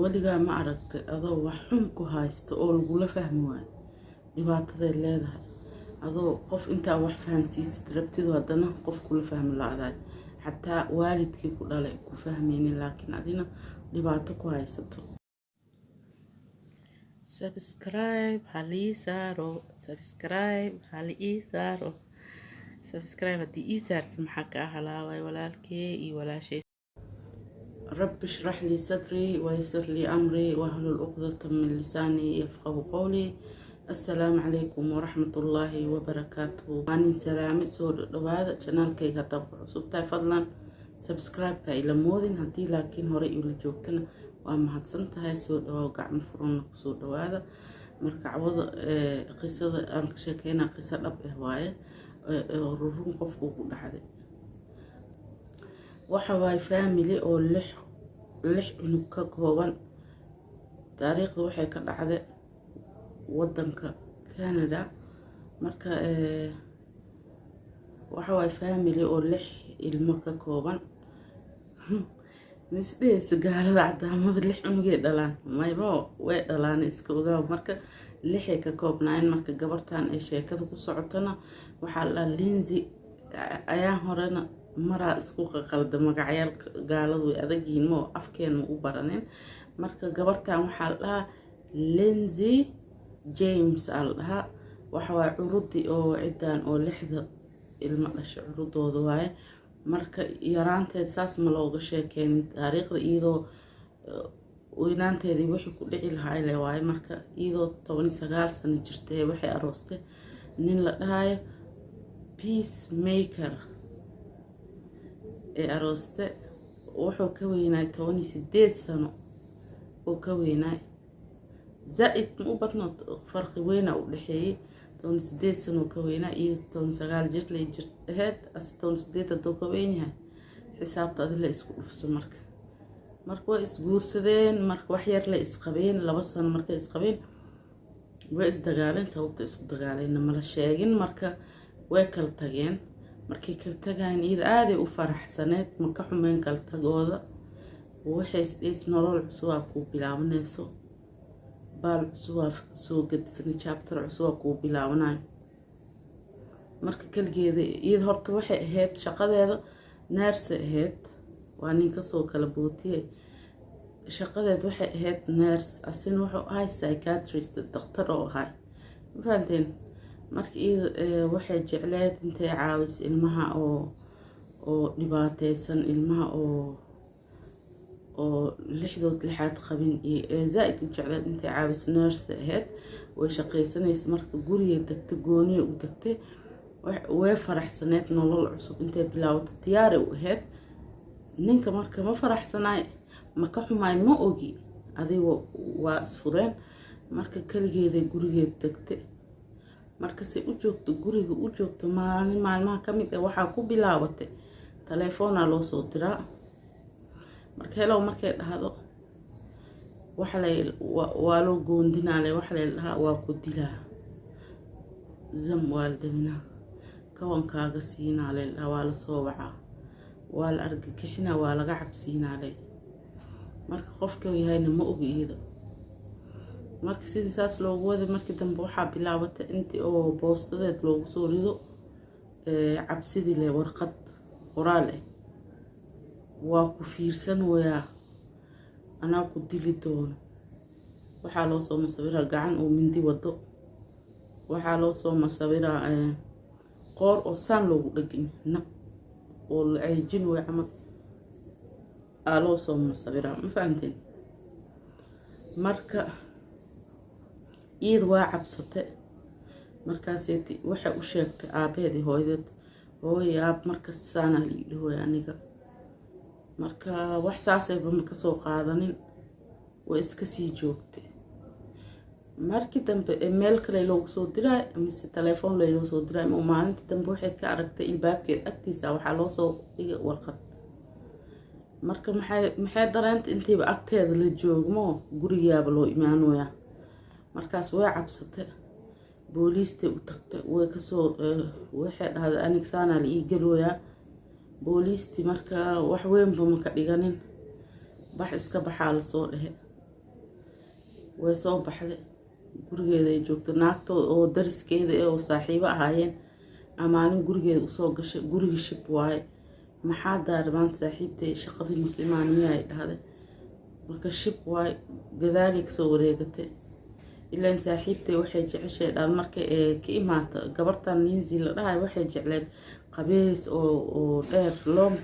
weligaa ma aragtay adoo wax xun ku haysto oo lagula fahmi waayo dhibaataday leedahay adoo qof intaa wax fahansiisid rabtidu haddana qof kula fahmi la-daay xataa waalidkii ku dhalay ku fahmaynin laakiin adina dhibaato ku haysato. Subscribe halii saaro subscribe haddii ii saartid maxaa ka halaaway walaalkee iyo walaashay. رب اشرح لي صدري ويسر لي أمري واحلل عقدة من لساني يفقهوا قولي. السلام عليكم ورحمة الله وبركاته. أنا سلامي سور هذا channel كي كتبع سبتاي فضلا سبسكرايب كاي لمودين هدي لكن هوري يولي جوكتنا وأما هتسنتها سور وقع مفرون سور هذا مركع وضع قصة أنا شاكينا قصة أب هواية رورون قفوا كل حدا waxawaay family oo lix cunug ka kooban. taariikhda waxay ka dhacday wadanka Canada marka waxawaay family oo lix ilmo ka kooban misdhees gaalada cadaamada lix cunugay dhalaan maybo way dhalaan iska ogaa marka lixay ka koobnaayeen marka gabartan ay sheekada ku socotana waxa la Lindsay ayaa horena maraa isku qalda magacyada gaaladu way adag yihiin ma afkeen u baraneen marka gabartan waxa la Lindsay James alha waxa waa curudi oo ciidan oo lixda ilmo dhashay curudooda waaye marka yaraanteed saas ma looga sheekeen taariikhda iyadoo weynaanteedii wixii ku dhici lahaa ilaa waaye marka iyadoo 19 sano jirtay waxay aroostay nin la dhahayo Peacemaker arooste wuxuu ka weynaay 18 sano oo ka weynaay zaid ma u badno farqi weyn u dhaxeeyay 18 sano ka weynaay iyo 19 jir la jirteed 18 doo ka weynyahay xisaabta la isku dhufso marka way isguursadeen marka wax yar la isqabeen 2 sano marka isqabeen way isdagaaleen sababta isku dagaaleen ma la sheegin marka way kala tageen markii kala tagaan iyada aad ay u faraxsaneed ma ka xumeyn kala tagooda waxay is nolol cusub ku bilaabanayso baal cusub soo gadsan chapter cusub ku bilaabanay marka kaligeeda iyada horta waxay ahayd shaqadeeda nurse ahayd waa nin ka soo kala bootiyay shaqadeeda waxay ahayd nurse asin wuxuu ahay psychiatrist doctor oo ahay fahanteen marka waxay jecleed intay caawis ilmaha oo dhibaataysan ilmaha oo lixdood lixaad qabin iyo zaid u jecleed intay caawis nurse ahayd way shaqaysanaysaa marka guriga degtay gooniyo u degtay way faraxsaneed nolol cusub intay bilaawday diyaar u ahayd ninka marka ma faraxsanaay ma ka xumaay ma ogi adiga waa isfureen marka kaligeeda guriga degtay marka si u joogto guriga u joogto maalmaha kamid ah waxa ku bilaabatay telefoon loo soo diraa marka hello markay dhahdo waxa waa loo goondinaalay waxa la dhahaa waa ku dilaa zam waalidina kawankaaga siinaalay waa la soo wacaa waa la argagixina waa laga cabsiinaalay marka qofka yahayna ma ogi iyada marka sidii saas loogu waday markii dambe waxa bilaabatay intii oo boostadeed loogu soo rido cabsidii leh warqad qoraal ah waa ku fiirsan waya ana ku dili doono waxa loo soo masawira gacan oo mindi wado waxa loo soo masawira qoor oo san loogu dhagin nab oo la ciijin way amal loo soo masawira ma fahanteen marka إيد واعب ستة مركزيتي وحى وشيكت عبادي هويدت هوي عب مركز سنة اللي هو يعني مركا وحساسة بمكسو قادنين وإسكسي جوكتي مركي تنب إيميل كليلو صدرا مس تليفون ليلو صدرا ومعنى تنب وحى كعركت الباب كده أكتيسا وحلو صو ورقت مركا محي درانت انتي بأكتاد للجوج مو قرية بلو إيمانويا markaas way cabsatay booliista u tagtay way ka soo waxay dhahday aniga saana la ii galooya booliisti marka wax weyn ba ma ka dhiganin bax iska baxaa la soo dhahay way soo baxday gurigeeda ay joogto naagtood oo dariskeeda oo saaxiibo ahaayeen amaalin gurigeeda usoo gashay gurigii shib waaye maxaa daari maanta saaxiibtay shaqadii makimaaniya ay dhahday marka shib waaye gadaalay kasoo wareegatay ilaan saaxiibtay waxay jeceshay dhaan marka ka imaata gabartan Lindsay la dhahay waxay jecleed qabeys oo dheer loom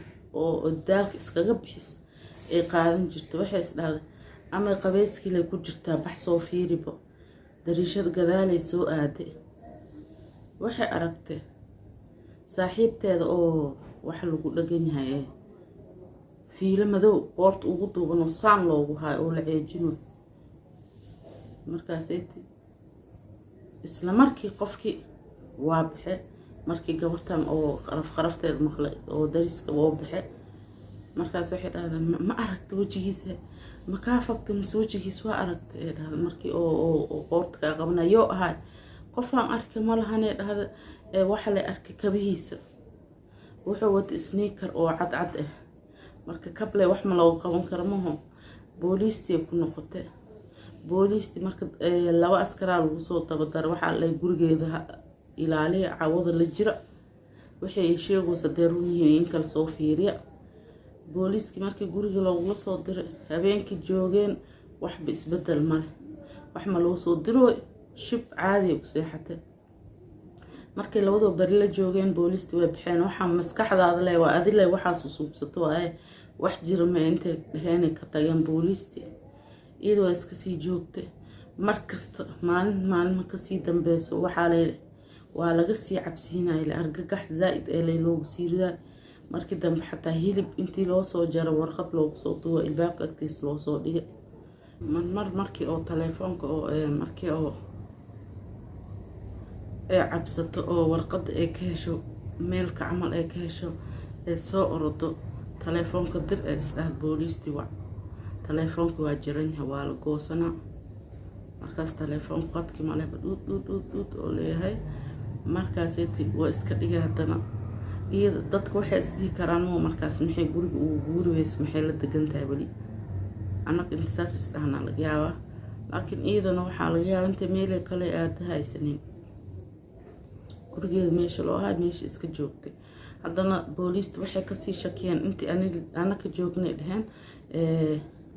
oo daalka iskaga bixis ay qaadan jirto waxay is dhahday ama qabeyskii lay ku jirtaa bax soo fiiribo dariishad gadaalay soo aaday waxay aragtay saaxiibteeda oo wax lagu dhagan yahay fiilo madow qoorta ugu duuban oo saan loogu hayo oo la ceejino markaasay isla markii qofkii waa baxay markii gabartan oo qarafteeda maqlay oo dariska oo baxay markaas waxay dhahdeen ma aragtay wajigiisa ma ka fagtay wajigiisa waa aragtay ee dhahday markii oo qoorta ka qabanayo ahay qofaan arkay ma lahan ee dhahday waxa la arkay kabihiisa wuxuu wata sneaker oo cad ah marka kable wax ma loo qaban karo maho booliistii ku noqotay booliistii marka laba askari lagu soo tabadar waxa la gurigeeda ilaaliya cawada la jira waxay sheegaysaa daruun yihiin in kala soo fiiriya booliiski markii guriga loogu soo diray habeenkii joogeen wax isbedel male wax ma loo soo diro shib caadi u seexatay markii labadoo bari la joogeen booliisti way baxeen waxa maskaxdaada leh waa adilay waxa suubsato ay wax jira ma intay dhaheen ka tageen booliisti iyadoo iska sii joogtay markasta maalin ka sii dambeeyso waxa waa laga sii cabsiinay la argagax zaid ee loogu siiriday markii dambe xataa hilib intii loo soo jaro warqad loogu soo duwo ilbaabka agtiis loo soo dhigay markii oo telefoonka oo markii oo cabsato oo warqad ay ka hesho meelka camal ay ka hesho soo orodo telefoonka dir ee isdaad booliisti waa telefoonka waa jiran waa la goosanaa markaas telefoon qadki ma leh dhud oo leeyahay markaas waa iska dhigay hadana iyada dadku waxay isdii karaan markaas maxay guriga ugu guuriweys maxay la degan tahay wali anaka intaas isdahna laga yaabaa laakiin iyadana waxaa laga yaabaa inta meel kale aad haysanin gurigeeda meesha loo ahaa meesha iska joogtay haddana booliistu waxay kasii shakiyeen intii anaka joognay dhaheen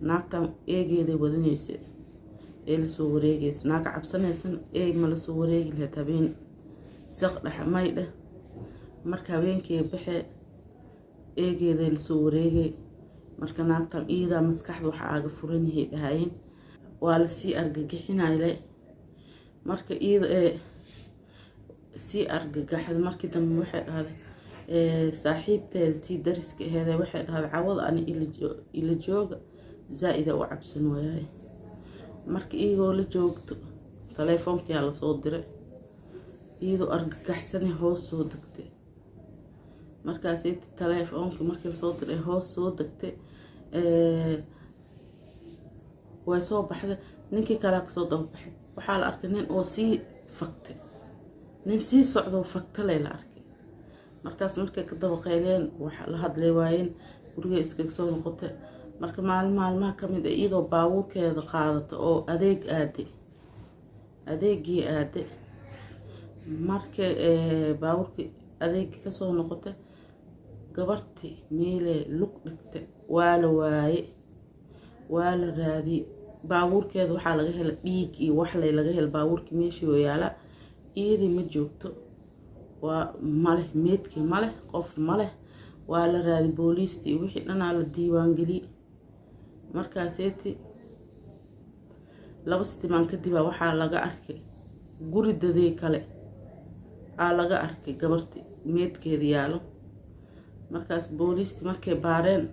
naagtan eegeeday wadanaysa ee lasoo wareegaysa naaga cabsanaysan ma lasoo wareegi lahayd habeen saq dhaxmay dheh marka habeenkii baxee eegeeday lasoo wareegay marka naagtan iyada maskaxda waxa aaga furan yahay dhahayeen waa la sii argagixinayay marka iyada sii argagaxday markii dambe waxay dhahday saaxiibteedii dariska ahayd waxay dhahday cawada ani ila jooga zaid oo cabsan waayay markii iyagoo la joogto telefoonka la soo diray iyadoo argagaxsan hoos soo degtay markaas telefoonka markii la soo diray hoos soo degtay way soo baxday ninkii kale ka soo dabaxay waxaa la arkay nin oo sii fagtay nin sii socdo fagtay la arkay markaas markay ka daba qeeleen waxa la hadlay waayeen guriga iska soo noqotay marka maalmaha kamid ah iyadoo baabuurkeeda qaadato oo adeegii aaday markay baabuurkii adeegii ka soo noqotay gabartii meelay lug dhigtay waa la waaye waa la raadiyay baabuurkeeda waxaa laga helay dhiig iyo wax laga helay baabuurkii meeshii oo yaala iyadii ma joogto waa male meedkii male qof male waa la raadi booliistii wixii dhanaa la diiwaan geliyay markaaseeti laba istimaan kadib waxaa laga arkay guri daday kale laga arkay gabartii meedkeeda yaalo markaas booliistii markay baareen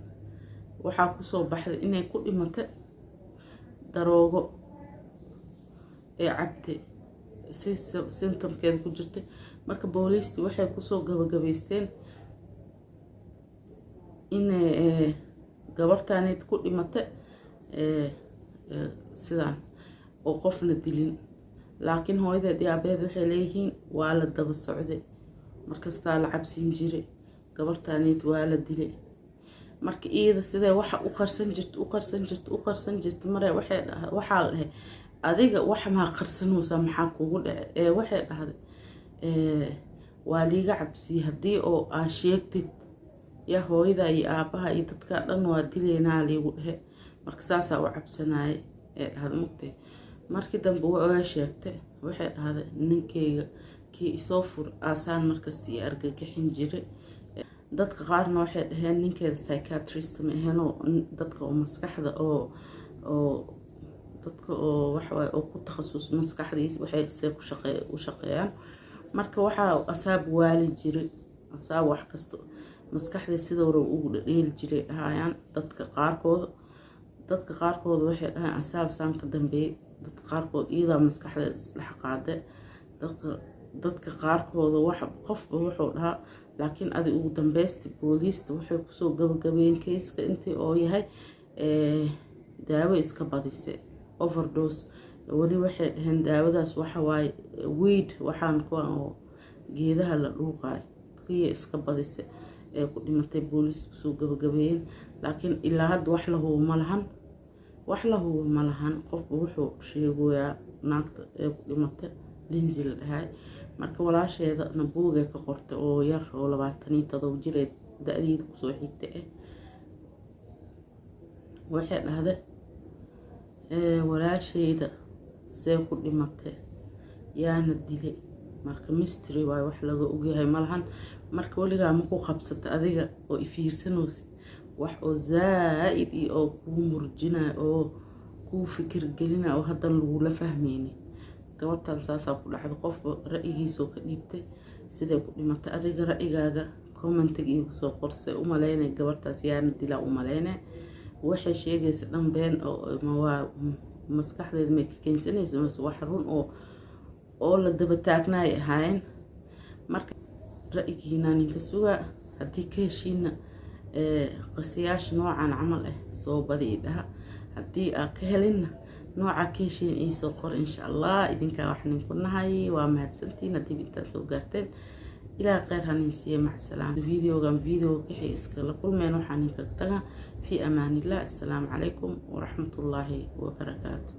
waxaa kusoo baxday inay ku dhimatay daroogo ee cabtay si symptomkeeda ku jirtay marka booliistii waxay kusoo gabagabaysteen in gabartaanid ku dhimatay sidaan oo qofna dilin laakiin hooyadeed iyo aabaheed waxay leeyihiin waa la daba socday markastaa la cabsiin jiray gabartaanid waa la dilay marka iyada sidee waxa u qarsan jirto maray waxaa la dhahay adiga wax ma qarsanaysa maxaa kugu dhacay waxay dhahday waa liiga cabsi hadii oo aa sheegtid ya hooyada iyo aabaha iyo dadka dhan waa dileynaa liigu dhahe marka saasaa u cabsanaaye dhahday mugtay markii dambe waa sheegtay waxay dhahday ninkeyga kii isoo fur aasaan markasta iyo argagixin jiray dadka qaarna waxay dhaheen ninkeeda psychiatrist ma aheenoo dadka oo maskaxda oo dadka oo waxawaaye oo ku takhasus maskaxdiisa waxay u shaqeeyaan marka waxaa asaab waali jiray asaab wax kasta maskaxda sidoo hore ugu dhadheeli jiray dhahayaan dadka qaarkood waxay dhahaan asaab saan ka dambeeyay dadka qaarkood iyadaa maskaxda isdhex qaade dadka qaarkooda qofba wuxuu dhahaa laakiin adi ugu dambeysta booliista waxay kusoo gabagabeeyeen keyska intii oo yahay daawo iska badisay overdose weli waxay dhaheen daawadaas waxawaaye weed waxaan kuwan oo geedaha la dhuuqaayo kiya iska badisay ee ku dhimatay booliiska kusoo gabagabeeyeen laakiin ilaa hadda wax la hubo ma lahan qofba wuxuu sheegoyaa naagta ee ku dhimatay Lindsay la dhahay marka walaasheeda buugay ka qortay oo yar oo 27 jir ee da'deeda kusoo xigtay waxay dhahday walaashayda see ku dhimatay yaana dilay marka mystery waay wax laga ogyahay malahan marka waligaa ma ku qabsata adiga oo ifiirsanoosid wax oo zaaid iyo oo kuu murjinaa oo kuu fikir gelina oo hadan lagula fahmaynin gabadhan saasaa ku dhacday qofba ra'yigiisoo ka dhiibtay sidee ku dhimatay adiga ra'yigaaga commentiga iigu soo qorsay u maleynay gabadhaas yaana dilaa u maleynay waxay sheegaysa dhan been oo maskaxdeeda may ka keensanaysa mase wax run oo la daba taagnaay ahaayeen marka ra'yigiina ninka sugaa haddii ka heshiina qasiyaasha noocan camal soo badi dhaha haddii aa ka helinna nooca ka heshiin iisoo qor insha allah idinkaa wax ninku nahay waa mahadsantiin haddii intaan soo gaarteen ilaa khayr hanaysiiye macsalaam videogan video wixii iskala kulmeen waxaan ninka tagaa في أمان الله السلام عليكم ورحمة الله وبركاته.